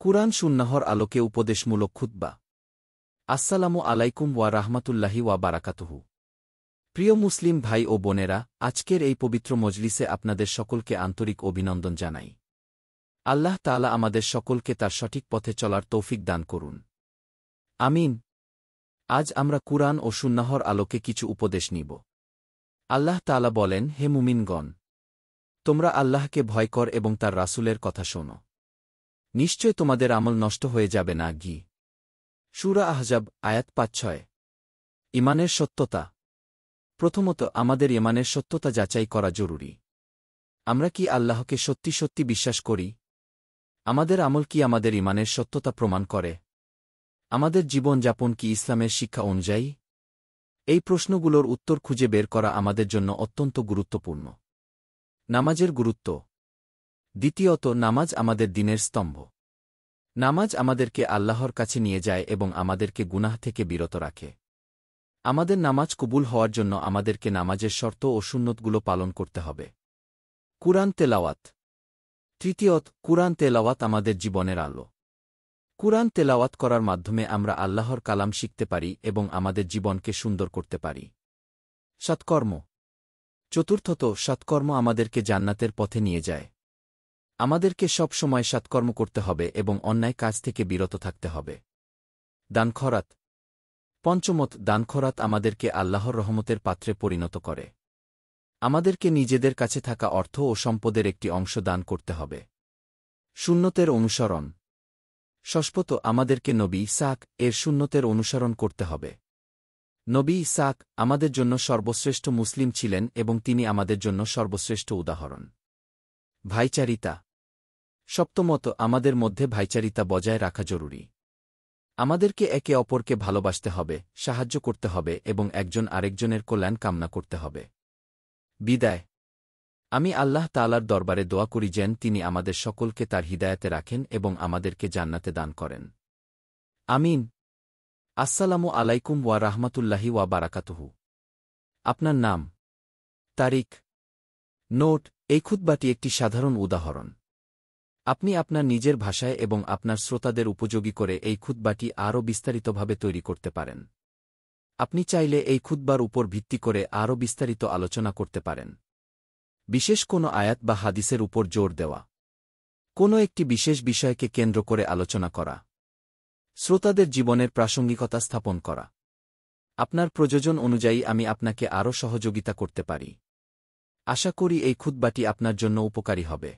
কুরআন সুন্নাহর আলোকে উপদেশমূলক খুতবা। আসসালামু আলাইকুম ওয়া রাহমাতুল্লাহি ওয়া বারাকাতুহু। প্রিয় মুসলিম ভাই ও বোনেরা, আজকের এই পবিত্র মজলিসে আপনাদের সকলকে আন্তরিক অভিনন্দন জানাই। আল্লাহ তাআলা আমাদের সকলকে তার সঠিক পথে চলার তৌফিক দান করুন। আমিন। আজ আমরা কুরআন ও সুন্নাহর আলোকে কিছু উপদেশ নিব। আল্লাহ তাআলা বলেন, হে মুমিনগণ, তোমরা আল্লাহকে ভয় কর এবং তার রাসূলের কথা শোনো। নিশ্চয় তোমাদের আমল নষ্ট হয়ে যাবে না। সূরা আহজাব, আয়াত ৫-৬। ঈমানের সত্যতা। প্রথমত আমাদের ঈমানের সত্যতা যাচাই করা জরুরি। আমরা কি আল্লাহকে সত্যি সত্যি বিশ্বাস করি? আমাদের আমল কি আমাদের ঈমানের সত্যতা প্রমাণ করে? আমাদের জীবনযাপন কি ইসলামের শিক্ষা অনুযায়ী? এই প্রশ্নগুলোর উত্তর খুঁজে বের করা আমাদের জন্য অত্যন্ত গুরুত্বপূর্ণ। নামাজের গুরুত্ব। দ্বিতীয়ত, নামাজ আমাদের দ্বীনের স্তম্ভ। নামাজ আমাদেরকে আল্লাহর কাছে নিয়ে যায় এবং আমাদেরকে গুনাহ থেকে বিরত রাখে। আমাদের নামাজ কবুল হওয়ার জন্য আমাদেরকে নামাজের শর্ত ও সুন্নতগুলো পালন করতে হবে। কুরআন তেলাওয়াত। তৃতীয়ত, কুরআন তেলাওয়াত আমাদের জীবনের আলো। কুরআন তেলাওয়াত করার মাধ্যমে আমরা আল্লাহর কালাম শিখতে পারি এবং আমাদের জীবনকে সুন্দর করতে পারি। সৎকর্ম। চতুর্থত, সৎকর্ম আমাদেরকে জান্নাতের পথে নিয়ে যায়। আমাদেরকে সব সময় সৎকর্ম করতে হবে এবং অন্যায় কাজ থেকে বিরত থাকতে হবে। দান খরাত। পঞ্চমত, দান খরাত আমাদেরকে আল্লাহর রহমতের পাত্রে পরিণত করে। আমাদেরকে নিজেদের কাছে থাকা অর্থ ও সম্পদের একটি অংশ দান করতে হবে। সুন্নতের অনুসরণ। ষষ্ঠত, আমাদেরকে নবী ইসহাক এর সুন্নতের অনুসরণ করতে হবে। নবী ইসহাক আমাদের জন্য সর্বশ্রেষ্ঠ মুসলিম ছিলেন এবং তিনি আমাদের জন্য সর্বশ্রেষ্ঠ উদাহরণ। ভাইচারিতা। সপ্তমত, আমাদের মধ্যে ভাইচারিতা বজায় রাখা জরুরি। আমাদেরকে একে অপরকে ভালোবাসতে হবে, সাহায্য করতে হবে এবং একজন আরেকজনের কল্যাণ কামনা করতে হবে। বিদায়। আমি আল্লাহ তাআলার দরবারে দোয়া করি যেন তিনি আমাদের সকলকে তার হিদায়াতে রাখেন এবং আমাদেরকে জান্নাতে দান করেন। আমিন। আসসালামু আলাইকুম ওয়া রাহমাতুল্লাহি ওয়া বারাকাতুহু। আপনার নাম, তারিখ। নোট: এই খুতবাটি একটি সাধারণ উদাহরণ। আপনি আপনার নিজের ভাষায় এবং আপনার শ্রোতাদের উপযোগী করে এই খুতবাটি আরও বিস্তারিতভাবে তৈরি করতে পারেন। আপনি চাইলে এই খুতবার উপর ভিত্তি করে আরও বিস্তারিত আলোচনা করতে পারেন। বিশেষ কোনো আয়াত বা হাদিসের উপর জোর দেওয়া, কোনো একটি বিশেষ বিষয়কে কেন্দ্র করে আলোচনা করা, শ্রোতাদের জীবনের প্রাসঙ্গিকতা স্থাপন করা। আপনার প্রয়োজন অনুযায়ী আমি আপনাকে আরও সহযোগিতা করতে পারি। আশা করি এই খুতবাটি আপনার জন্য উপকারী হবে।